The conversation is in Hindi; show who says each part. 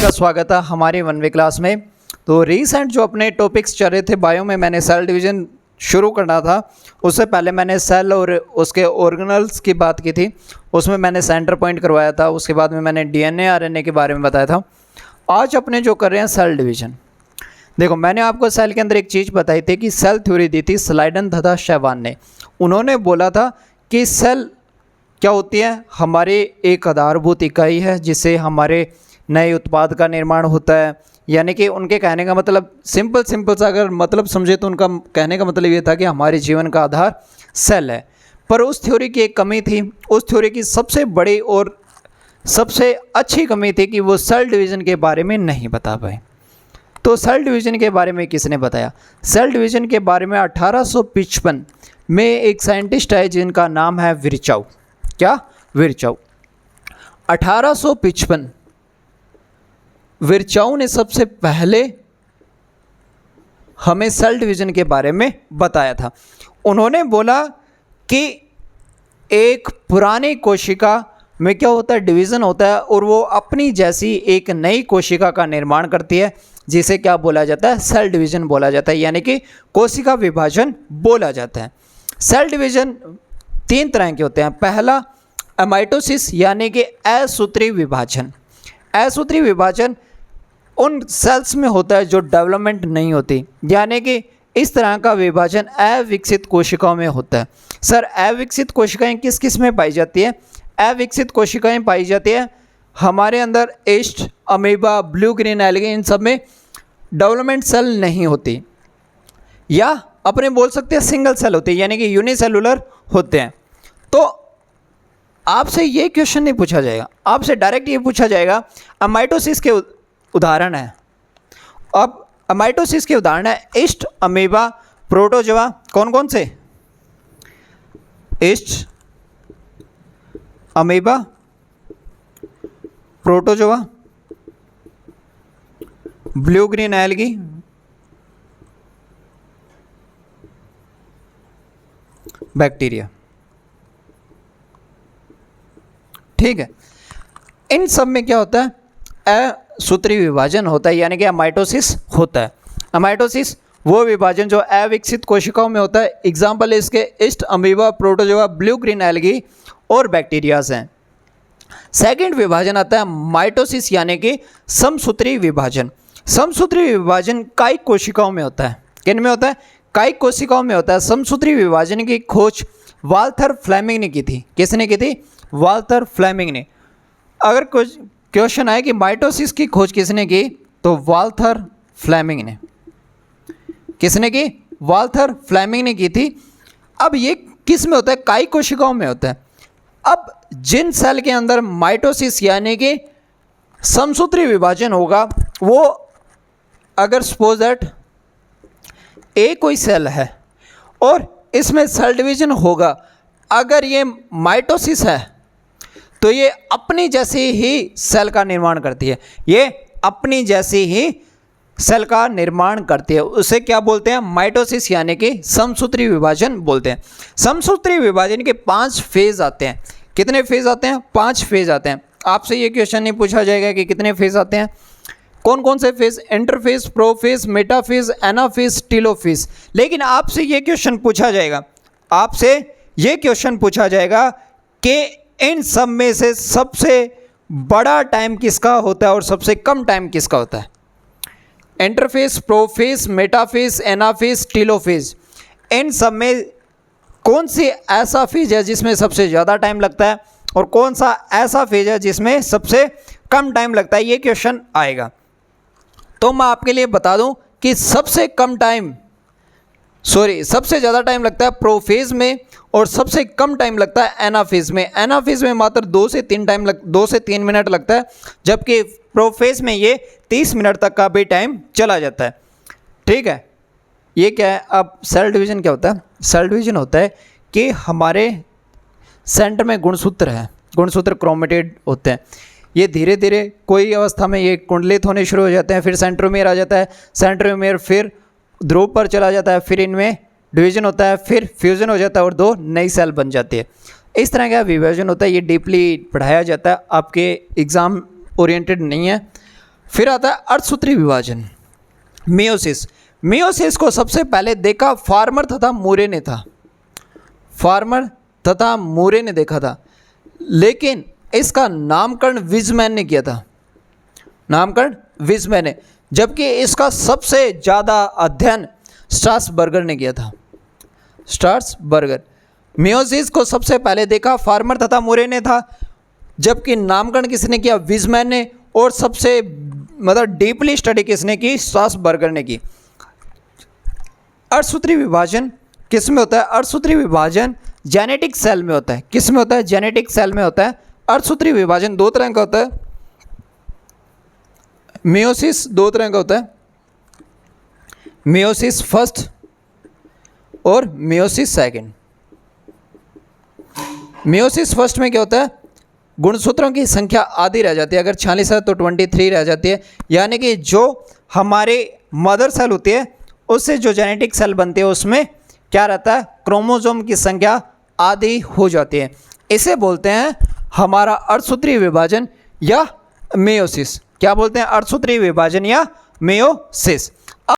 Speaker 1: का स्वागत है हमारे 1वे क्लास में। तो रीसेंट जो अपने टॉपिक्स चल रहे थे बायो में, मैंने सेल डिवीज़न शुरू करना था। उससे पहले मैंने सेल और उसके ऑर्गेनल्स की बात की थी, उसमें मैंने सेंटर पॉइंट करवाया था। उसके बाद में मैंने डीएनए आरएनए के बारे में बताया था। आज अपने जो कर रहे हैं सेल डिवीज़न। देखो, मैंने आपको सेल के अंदर एक चीज़ बताई थी कि सेल थ्योरी दी थी स्लाइडन तथा शेवान ने। उन्होंने बोला था कि सेल क्या होती है, हमारे एक आधारभूत इकाई है जिससे हमारे नए उत्पाद का निर्माण होता है। यानी कि उनके कहने का मतलब सिंपल सा अगर मतलब समझे तो उनका कहने का मतलब ये था कि हमारे जीवन का आधार सेल है। पर उस थ्योरी की एक कमी थी। उस थ्योरी की सबसे बड़ी और सबसे अच्छी कमी थी कि वो सेल डिवीज़न के बारे में नहीं बता पाए। तो सेल डिवीज़न के बारे में किसने बताया? सेल डिवीज़न के बारे में 1855 में एक साइंटिस्ट है जिनका नाम है विर्चाउ। क्या? विर्चाउ। 1855 विर्चाउ ने सबसे पहले हमें सेल डिवीज़न के बारे में बताया था। उन्होंने बोला कि एक पुरानी कोशिका में क्या होता है, डिवीज़न होता है, और वो अपनी जैसी एक नई कोशिका का निर्माण करती है, जिसे क्या बोला जाता है? सेल डिवीज़न बोला जाता है, यानी कि कोशिका विभाजन बोला जाता है। सेल डिवीज़न 3 तरह के होते हैं। पहला एमाइटोसिस, यानी कि असूत्री विभाजन। असूत्री विभाजन उन सेल्स में होता है जो डेवलपमेंट नहीं होती, यानी कि इस तरह का विभाजन अविकसित कोशिकाओं में होता है। सर, अविकसित कोशिकाएं किस किस में पाई जाती है? अविकसित कोशिकाएं पाई जाती है हमारे अंदर yeast, amoeba, blue green algae, इन सब में डेवलपमेंट सेल नहीं होती, या अपने बोल सकते हैं सिंगल सेल होती है, यानी कि यूनिसेलुलर होते हैं। तो आपसे ये क्वेश्चन नहीं पूछा जाएगा, आपसे डायरेक्ट ये पूछा जाएगा अमाइटोसिस के उदाहरण है। अब अमाइटोसिस के उदाहरण है ईस्ट, अमीबा, प्रोटोजोआ। कौन कौन से? East, amoeba, protozoa, blue green algae, bacteria. ठीक है, इन सब में क्या होता है? असूत्री विभाजन होता है, यानी कि अमाइटोसिस होता है। अमाइटोसिस वो विभाजन जो अविकसित कोशिकाओं में होता है। एग्जाम्पल इसके east, amoeba, protozoa, blue green algae और बैक्टीरियाज हैं। सेकंड विभाजन आता है माइटोसिस, यानी कि समसूत्री विभाजन। समसूत्री विभाजन कायिक कोशिकाओं में होता है। किन में होता है? कायिक कोशिकाओं में होता है। समसूत्री विभाजन की खोज वाल्थर फ्लेमिंग ने की थी। किसने की थी? वाल्थर फ्लेमिंग ने। अगर कुछ क्वेश्चन आए कि माइटोसिस की खोज किसने की, तो वाल्थर फ्लेमिंग ने। किसने की? वाल्थर फ्लेमिंग ने की थी। अब ये किस में होता है? कायिक कोशिकाओं में होता है। अब जिन सेल के अंदर माइटोसिस यानी कि समसूत्री विभाजन होगा, वो अगर सपोज दैट ए कोई सेल है और इसमें सेल डिवीजन होगा, अगर ये माइटोसिस है तो ये अपनी जैसी ही सेल का निर्माण करती है। ये अपनी जैसी ही सेल का निर्माण करती है। उसे क्या बोलते हैं? माइटोसिस, यानी कि समसूत्री विभाजन बोलते हैं। समसूत्री विभाजन के 5 फेज आते हैं। कितने फेज आते हैं? 5 फेज आते हैं। आपसे ये क्वेश्चन नहीं पूछा जाएगा कि कितने फेज आते हैं। कौन कौन से phase? Interphase, prophase, metaphase, anaphase, telophase. लेकिन आपसे ये क्वेश्चन पूछा जाएगा, आपसे ये क्वेश्चन पूछा जाएगा कि इन सब में से सबसे बड़ा टाइम किसका होता है और सबसे कम टाइम किसका होता है? Interphase, prophase, metaphase, anaphase, telophase. इन सब में कौन सी ऐसा फेज है जिसमें सबसे ज़्यादा टाइम लगता है और कौन सा ऐसा फेज है जिसमें सबसे कम टाइम लगता है? ये क्वेश्चन आएगा। तो मैं आपके लिए बता दूं कि सबसे ज़्यादा टाइम लगता है प्रोफेज में और सबसे कम टाइम लगता है एनाफेज में। एनाफेज में मात्र 2 से 3 मिनट लगता है, जबकि प्रोफेज में ये 30 मिनट तक का भी टाइम चला जाता है। ठीक है, ये क्या है? अब सेल डिवीज़न क्या होता है? सेल डिवीज़न होता है कि हमारे सेंटर में गुणसूत्र है, गुणसूत्र क्रोमेटिड होते हैं। ये धीरे धीरे कोई अवस्था में ये कुंडलित होने शुरू हो जाते हैं, फिर सेंट्रोमियर आ जाता है, सेंट्रोमियर फिर ध्रुव पर चला जाता है, फिर इनमें डिवीजन होता है, फिर फ्यूजन हो जाता है और 2 नई सेल बन जाती है। इस तरह का विभाजन होता है। ये डीपली पढ़ाया जाता है, आपके एग्ज़ाम ओरिएंटेड नहीं है। फिर आता है अर्धसूत्री विभाजन, मियोसिस। मियोसिस को सबसे पहले देखा फार्मर तथा मूरे ने था, फार्मर तथा मूरे ने देखा था, लेकिन इसका नामकरण विजमैन ने किया था, नामकरण विजमैन ने, जबकि इसका सबसे ज़्यादा अध्ययन स्ट्रासबर्गर ने किया था, स्ट्रासबर्गर। मियोसिस को सबसे पहले देखा फार्मर तथा मूरे ने था, जबकि नामकरण किसने किया, विजमैन ने, और सबसे मतलब डीपली स्टडी किसने की, स्ट्रासबर्गर ने की। अर्धसूत्री विभाजन किस में होता है, अर्धसूत्री विभाजन जेनेटिक सेल में होता है। किस में होता है, जेनेटिक सेल में होता है। अर्धसूत्री विभाजन दो तरह का होता है, मियोसिस दो तरह का होता है, मियोसिस फर्स्ट और मियोसिस सेकंड। मियोसिस फर्स्ट में क्या होता है, गुणसूत्रों की संख्या आधी रह जाती है, अगर 46 है तो 23 रह जाती है, यानी कि जो हमारे मदर सेल होती है उससे जो जेनेटिक सेल बनती है उसमें क्या रहता है, क्रोमोसोम की संख्या आधी हो जाती है। इसे बोलते हैं हमारा अर्धसूत्री विभाजन या मेयोसिस। क्या बोलते हैं, अर्धसूत्री विभाजन या मेयोसिस।